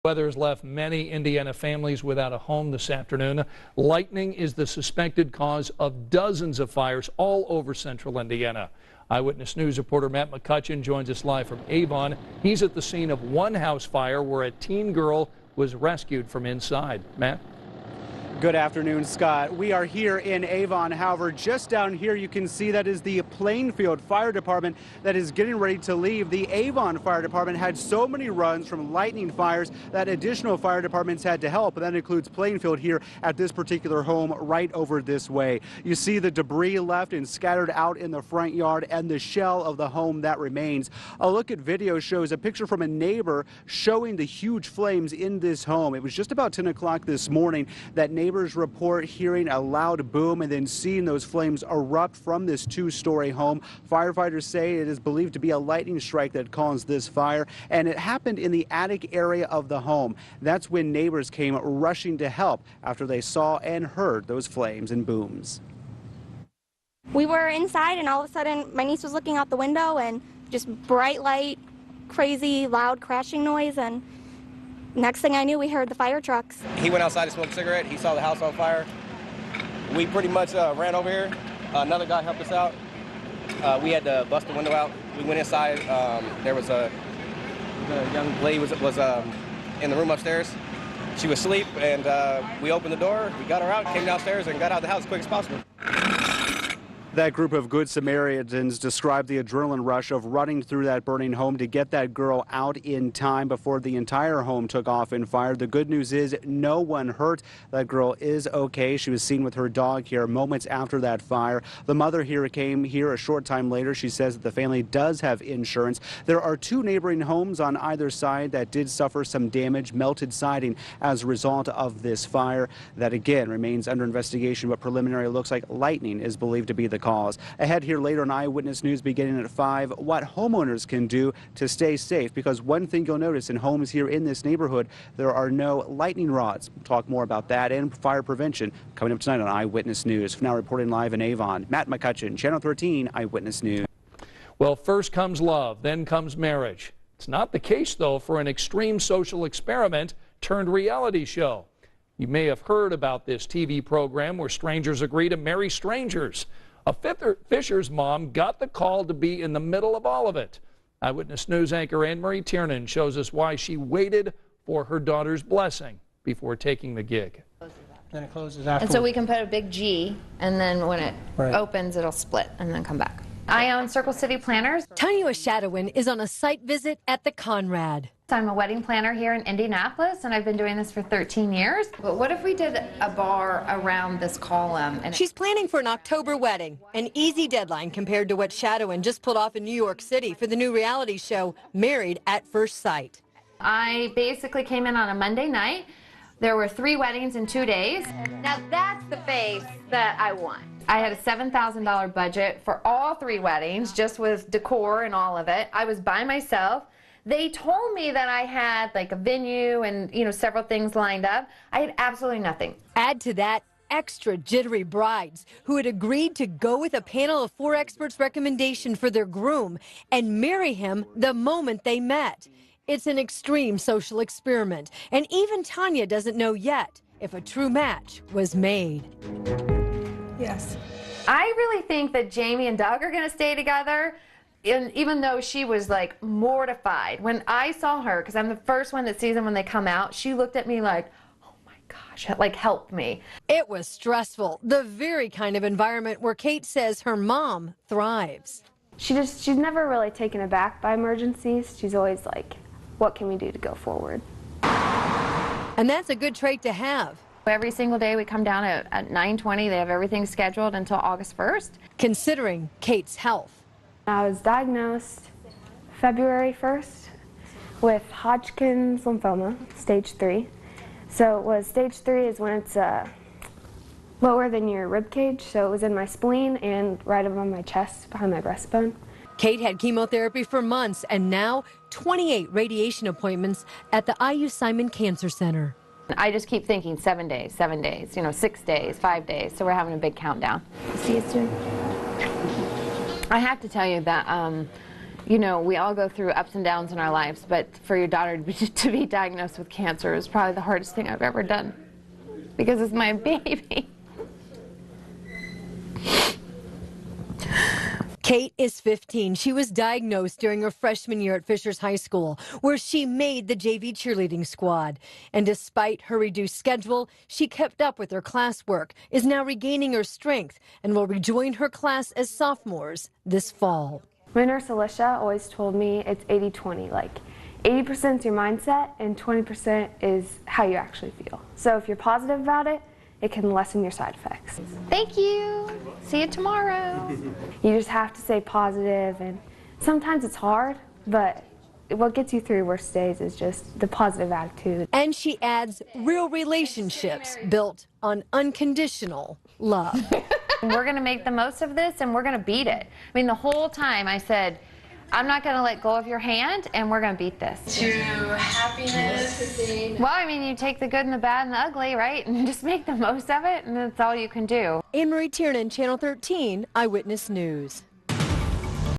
Weather has left many Indiana families without a home this afternoon. Lightning is the suspected cause of dozens of fires all over central Indiana. Eyewitness News reporter Matt McCutcheon joins us live from Avon. He's at the scene of one house fire where a teen girl was rescued from inside. Matt? Good afternoon, Scott. We are here in Avon. However, just down here you can see that is the Plainfield Fire Department that is getting ready to leave. The Avon Fire Department had so many runs from lightning fires that additional fire departments had to help. That includes Plainfield here at this particular home right over this way. You see the debris left and scattered out in the front yard and the shell of the home that remains. A look at video shows a picture from a neighbor showing the huge flames in this home. It was just about 10 o'clock this morning that neighbors report hearing a loud boom and then seeing those flames erupt from this two-story home. Firefighters say it is believed to be a lightning strike that caused this fire, and it happened in the attic area of the home. That's when neighbors came rushing to help after they saw and heard those flames and booms. We were inside, and all of a sudden my niece was looking out the window and just bright light, crazy loud crashing noise, and next thing I knew, we heard the fire trucks. He went outside to smoke a cigarette. He saw the house on fire. We pretty much ran over here. Another guy helped us out. We had to bust the window out. We went inside. There was a young lady was in the room upstairs. She was asleep, and we opened the door. We got her out, came downstairs, and got out of the house as quick as possible. That group of Good Samaritans described the adrenaline rush of running through that burning home to get that girl out in time before the entire home took off in fire. The good news is no one hurt. That girl is okay. She was seen with her dog here moments after that fire. The mother here came here a short time later. She says that the family does have insurance. There are two neighboring homes on either side that did suffer some damage, melted siding as a result of this fire. That again remains under investigation, but preliminary looks like lightning is believed to be the cause. Ahead here later on Eyewitness News beginning at 5, what homeowners can do to stay safe, because one thing you'll notice in homes here in this neighborhood, there are no lightning rods. We'll talk more about that and fire prevention coming up tonight on Eyewitness News. Now reporting live in Avon, Matt McCutcheon, Channel 13 Eyewitness News. Well, first comes love, then comes marriage. It's not the case, though, for an extreme social experiment turned reality show. You may have heard about this TV program where strangers agree to marry strangers. A Fisher's mom got the call to be in the middle of all of it. Eyewitness News anchor Anne-Marie Tiernan shows us why she waited for her daughter's blessing before taking the gig. Then it closes after. And so we can put a big G, and then when it opens, it'll split and then come back. I own Circle City Planners. Tanya Shadowin is on a site visit at the Conrad. I'm a wedding planner here in Indianapolis, and I've been doing this for 13 years. But what if we did a bar around this column? And she's planning for an October wedding, an easy deadline compared to what Shadowin just pulled off in New York City for the new reality show, Married at First Sight. I basically came in on a Monday night. There were 3 weddings in 2 days. Now that's the face that I want. I had a $7,000 budget for all 3 weddings, just with decor and all of it. I was by myself. They told me that I had like a venue and, you know, several things lined up. I had absolutely nothing. Add to that extra jittery brides who had agreed to go with a panel of 4 experts' recommendation for their groom and marry him the moment they met. It's an extreme social experiment, and even Tanya doesn't know yet if a true match was made. Yes. I really think that Jamie and Doug are going to stay together. And even though she was like mortified, when I saw her, because I'm the first one that sees them when they come out, she looked at me like, oh my gosh, like help me. It was stressful, the very kind of environment where Kate says her mom thrives. She's never really taken aback by emergencies. She's always like, what can we do to go forward? And that's a good trait to have. Every single day we come down at 9:20. They have everything scheduled until August 1st. Considering Kate's health. I was diagnosed February 1st with Hodgkin's lymphoma, stage 3. So it was stage 3 is when it's lower than your rib cage, so it was in my spleen and right above my chest, behind my breastbone. Kate had chemotherapy for months and now 28 radiation appointments at the IU Simon Cancer Center. I just keep thinking 7 days, 7 days, you know, 6 days, 5 days, so we're having a big countdown. See you soon. I have to tell you that You know, we all go through ups and downs in our lives, but for your daughter to be diagnosed with cancer is probably the hardest thing I've ever done, because it's my baby. Kate is 15. She was diagnosed during her freshman year at Fishers High School, where she made the JV cheerleading squad. And despite her reduced schedule, she kept up with her classwork, is now regaining her strength, and will rejoin her class as sophomores this fall. My nurse Alicia always told me it's 80-20, like 80% is your mindset and 20% is how you actually feel. So if you're positive about it, it can lessen your side effects. Thank you. See you tomorrow. You just have to stay positive, and sometimes it's hard, but what gets you through worst days is just the positive attitude. And she adds real relationships built on unconditional love. We're going to make the most of this, and we're going to beat it. I mean, the whole time I said, I'm not going to let go of your hand, and we're going to beat this. To happiness. Well, I mean, you take the good and the bad and the ugly, right? And just make the most of it, and that's all you can do. Anne Marie Tiernan, Channel 13, Eyewitness News.